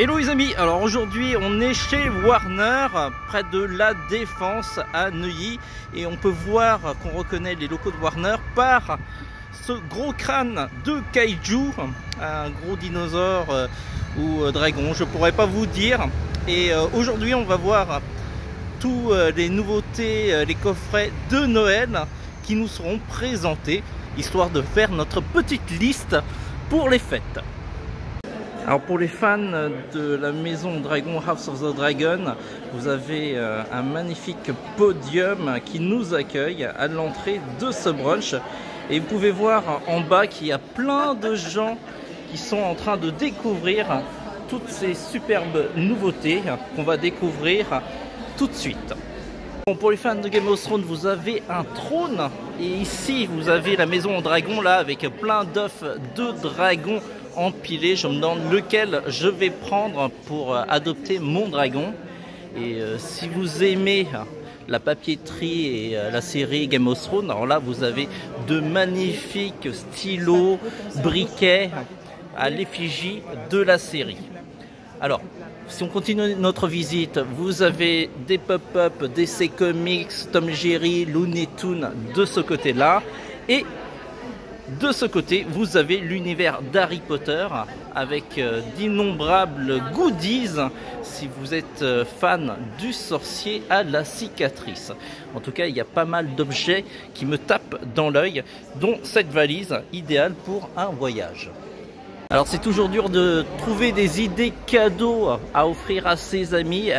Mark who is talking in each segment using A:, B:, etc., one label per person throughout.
A: Hello les amis, alors aujourd'hui on est chez Warner, près de la Défense à Neuilly, et on peut voir qu'on reconnaît les locaux de Warner par ce gros crâne de kaiju, un gros dinosaure ou dragon, je pourrais pas vous dire. Et aujourd'hui on va voir tous les nouveautés, les coffrets de Noël qui nous seront présentés, histoire de faire notre petite liste pour les fêtes. Alors pour les fans de la maison Dragon House of the Dragon, vous avez un magnifique podium qui nous accueille à l'entrée de ce brunch. Et vous pouvez voir en bas qu'il y a plein de gens qui sont en train de découvrir toutes ces superbes nouveautés qu'on va découvrir tout de suite. Bon, pour les fans de Game of Thrones, vous avez un trône. Et ici, vous avez la maison Dragon là avec plein d'œufs de dragons empilé. Je me demande lequel je vais prendre pour adopter mon dragon. Et si vous aimez la papeterie et la série Game of Thrones, alors là vous avez de magnifiques stylos, briquets à l'effigie de la série. Alors si on continue notre visite, vous avez des pop-up, DC Comics, Tom Jerry, Looney Tunes de ce côté là, et de ce côté, vous avez l'univers d'Harry Potter avec d'innombrables goodies si vous êtes fan du sorcier à la cicatrice. En tout cas, il y a pas mal d'objets qui me tapent dans l'œil, dont cette valise idéale pour un voyage. Alors c'est toujours dur de trouver des idées cadeaux à offrir à ses amis,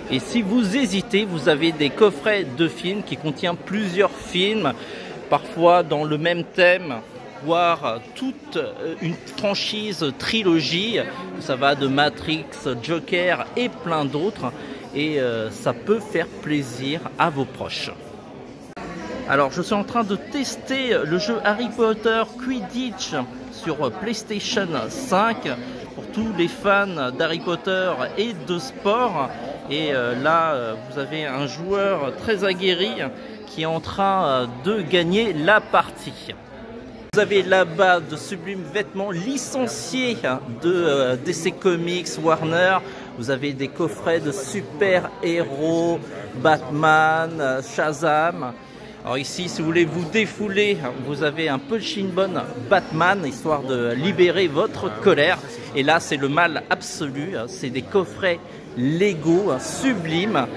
A: et si vous hésitez, vous avez des coffrets de films qui contiennent plusieurs films, parfois dans le même thème, voire toute une franchise trilogie. Ça va de Matrix, Joker et plein d'autres, et ça peut faire plaisir à vos proches. Alors je suis en train de tester le jeu Harry Potter Quidditch sur PlayStation 5 pour tous les fans d'Harry Potter et de sport. Et là vous avez un joueur très aguerri qui est en train de gagner la partie. Vous avez là-bas de sublimes vêtements licenciés de DC Comics, Warner. Vous avez des coffrets de super-héros, Batman, Shazam. Alors ici, si vous voulez vous défouler, vous avez un Punching Ball Batman, histoire de libérer votre colère. Et là, c'est le mal absolu. C'est des coffrets Lego sublimes.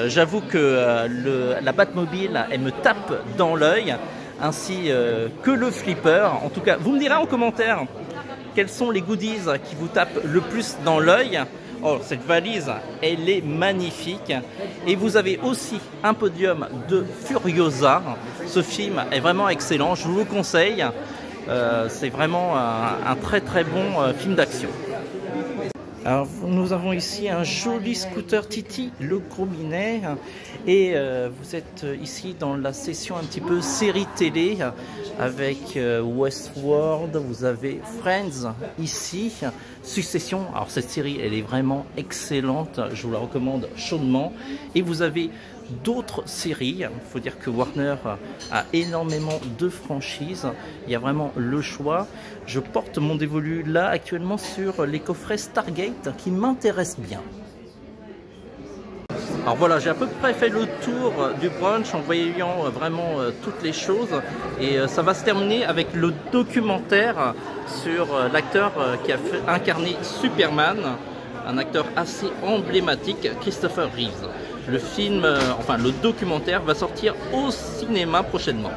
A: J'avoue que la Batmobile, elle me tape dans l'œil, ainsi que le flipper. En tout cas, vous me direz en commentaire quels sont les goodies qui vous tapent le plus dans l'œil. Oh, cette valise, elle est magnifique. Et vous avez aussi un podium de Furiosa. Ce film est vraiment excellent, je vous le conseille. C'est vraiment un très très bon film d'action. Alors nous avons ici un joli scooter Titi le Gros Minet, et vous êtes ici dans la session un petit peu série télé avec Westworld. Vous avez Friends ici, Succession. Alors cette série, elle est vraiment excellente, je vous la recommande chaudement. Et vous avez d'autres séries. Il faut dire que Warner a énormément de franchises, il y a vraiment le choix. Je porte mon dévolu là actuellement sur les coffrets Stargate qui m'intéressent bien. Alors voilà, j'ai à peu près fait le tour du brunch en voyant vraiment toutes les choses, et ça va se terminer avec le documentaire sur l'acteur qui a incarné Superman, un acteur assez emblématique, Christopher Reeves. Le film, enfin le documentaire va sortir au cinéma prochainement.